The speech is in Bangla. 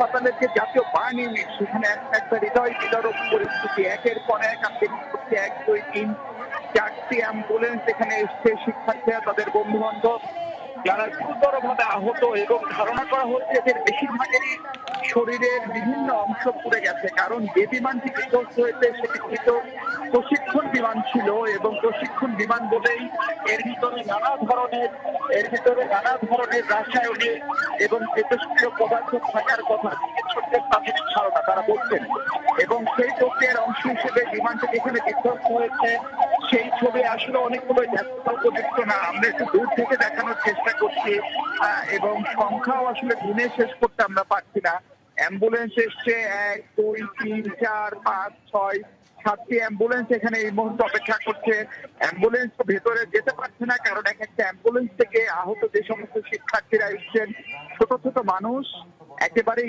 হাসপাতালের যে জাতীয় বার্ন ইউনিট, সেখানে একটা হৃদয় বিদারক পরিস্থিতি। একের পর এক আপনি দেখতে 1, 2, 3, 4টি অ্যাম্বুলেন্স এখানে এসছে। শিক্ষার্থীরা, তাদের বন্ধু বান্ধব যারা গুরুতরভাবে আহত, এবং ধারণা করা হচ্ছে এদের বেশিরভাগেরই শরীরের বিভিন্ন অংশ পুড়ে গেছে। কারণ যে বিমানটি বিধ্বস্ত হয়েছে সেটি কিন্তু প্রশিক্ষণ বিমান ছিল, এবং প্রশিক্ষণ বিমান বলেই এর ভিতরে নানা ধরনের রাসায়নিক এবং তেজস্ক্রিয় পদার্থ থাকার কথা চিকিৎসকদের প্রাথমিক ধারণা তারা বলছেন। এবং সেই প্রক্রিয়ার অংশ হিসেবে বিমানটি যেখানে বিধ্বস্ত হয়েছে সেই ছবি আসলে অনেকগুলো ব্যস্ততা উপযুক্ত না। আমরা একটু দূর থেকে দেখানোর চেষ্টা করছি, এবং সংখ্যাও আসলে গুনে শেষ করতে আমরা পারছি না। অ্যাম্বুলেন্স এসছে 1, 2, 3, 4, 5, 6, 7টি অ্যাম্বুলেন্স এখানে এই মুহূর্তে অপেক্ষা করছে। অ্যাম্বুলেন্স ভেতরে যেতে পারছে না, কারণ একটা অ্যাম্বুলেন্স থেকে আহত যে সমস্ত শিক্ষার্থীরা এসছেন, ছোট ছোট মানুষ, একেবারে